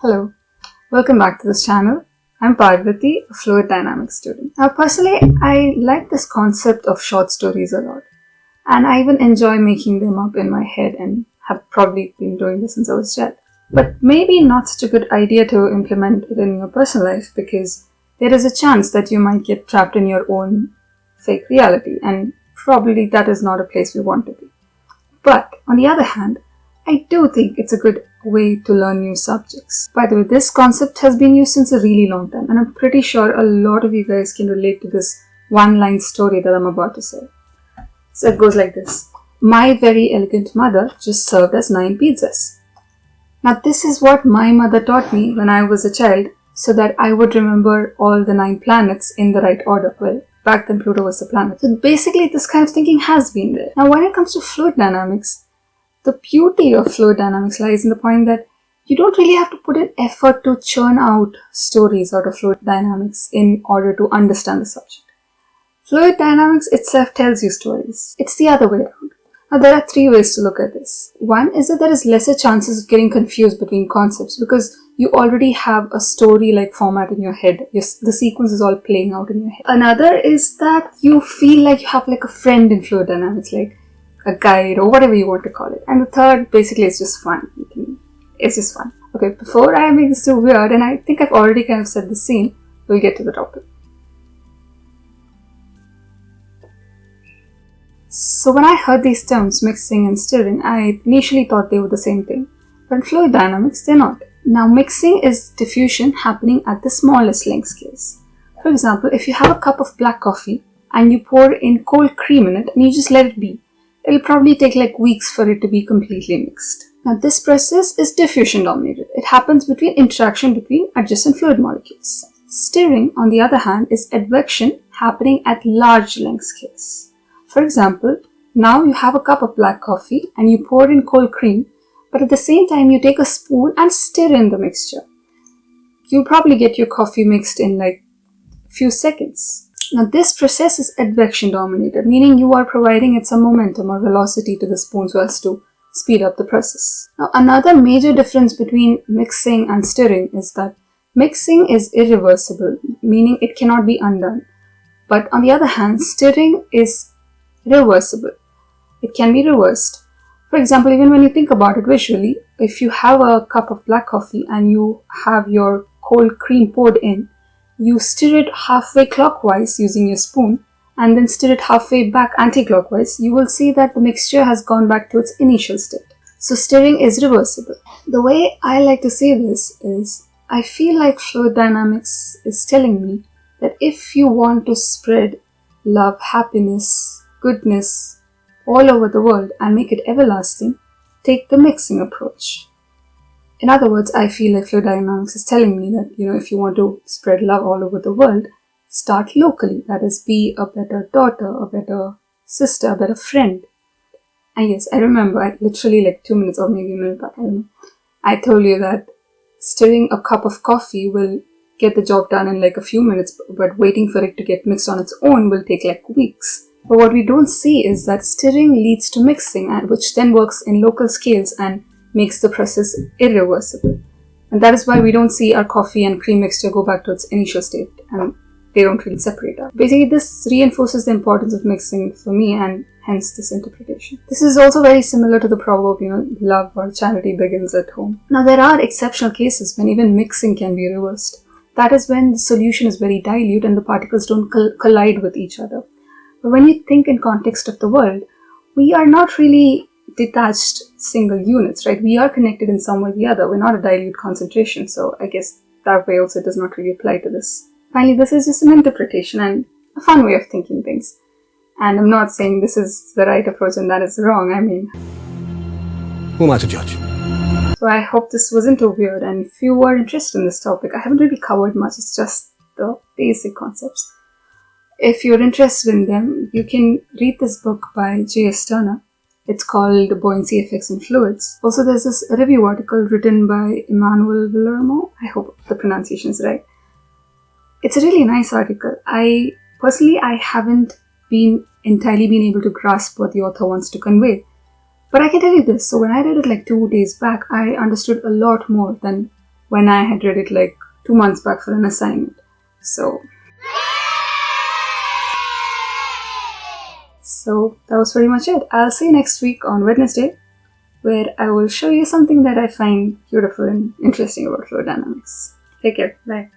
Hello, welcome back to this channel. I'm Parvati, a fluid dynamics student. Now personally, I like this concept of short stories a lot, and I even enjoy making them up in my head and have probably been doing this since I was a child. But maybe not such a good idea to implement it in your personal life because there is a chance that you might get trapped in your own fake reality, and probably that is not a place we want to be. But on the other hand, I do think it's a good way to learn new subjects. By the way, this concept has been used since a really long time, and I'm pretty sure a lot of you guys can relate to this one-line story that I'm about to say. So it goes like this. My very elegant mother just served us 9 pizzas. Now this is what my mother taught me when I was a child so that I would remember all the 9 planets in the right order. Well, back then Pluto was the planet. So basically this kind of thinking has been there. Now when it comes to fluid dynamics, the beauty of fluid dynamics lies in the point that you don't really have to put an effort to churn out stories out of fluid dynamics in order to understand the subject. Fluid dynamics itself tells you stories. It's the other way around. Now there are 3 ways to look at this. One is that there is lesser chances of getting confused between concepts because you already have a story-like format in your head. The sequence is all playing out in your head. Another is that you feel like you have like a friend in fluid dynamics, like a guide or whatever you want to call it. And the third, basically, it's just fun. It's just fun. Okay, before I make this too weird, and I think I've already kind of set the scene, we'll get to the topic. So when I heard these terms, mixing and stirring, I initially thought they were the same thing. But in fluid dynamics, they're not. Now, mixing is diffusion happening at the smallest length scales. For example, if you have a cup of black coffee and you pour in cold cream in it and you just let it be, it'll probably take like weeks for it to be completely mixed. Now this process is diffusion dominated. It happens between interaction between adjacent fluid molecules. Stirring, on the other hand, is advection happening at large length scales. For example, now you have a cup of black coffee and you pour in cold cream, but at the same time you take a spoon and stir in the mixture. You'll probably get your coffee mixed in like a few seconds. Now this process is advection dominated, meaning you are providing it some momentum or velocity to the spoon so as to speed up the process. Now another major difference between mixing and stirring is that mixing is irreversible, meaning it cannot be undone. But on the other hand, stirring is reversible. It can be reversed. For example, even when you think about it visually, if you have a cup of black coffee and you have your cold cream poured in, you stir it halfway clockwise using your spoon and then stir it halfway back anti-clockwise, you will see that the mixture has gone back to its initial state. So stirring is reversible. The way I like to say this is, I feel like fluid dynamics is telling me that if you want to spread love, happiness, goodness all over the world and make it everlasting, take the mixing approach. In other words, I feel like fluid dynamics is telling me that, if you want to spread love all over the world, start locally. That is, be a better daughter, a better sister, a better friend. And yes, I remember, I literally like 2 minutes or maybe a minute back, I don't know. I told you that stirring a cup of coffee will get the job done in like a few minutes, but waiting for it to get mixed on its own will take like weeks. But what we don't see is that stirring leads to mixing, which then works in local scales and makes the process irreversible. And that is why we don't see our coffee and cream mixture go back to its initial state and they don't really separate out. Basically, this reinforces the importance of mixing for me and hence this interpretation. This is also very similar to the proverb, love or charity begins at home. Now, there are exceptional cases when even mixing can be reversed. That is when the solution is very dilute and the particles don't collide with each other. But when you think in context of the world, we are not really detached single units, right? We are connected in some way or the other. We're not a dilute concentration, so I guess that way also does not really apply to this. Finally, this is just an interpretation and a fun way of thinking things. And I'm not saying this is the right approach and that is wrong. I mean, who am I to judge? So I hope this wasn't too weird, and if you were interested in this topic, I haven't really covered much, it's just the basic concepts. If you're interested in them, you can read this book by J.S. Turner. It's called Buoyancy Effects in Fluids. Also, there's this review article written by Emmanuel Villermo. I hope the pronunciation is right. It's a really nice article. I haven't entirely been able to grasp what the author wants to convey. But I can tell you this, so when I read it like 2 days back, I understood a lot more than when I had read it like 2 months back for an assignment. So that was pretty much it. I'll see you next week on Wednesday, where I will show you something that I find beautiful and interesting about fluid dynamics. Take care. Bye.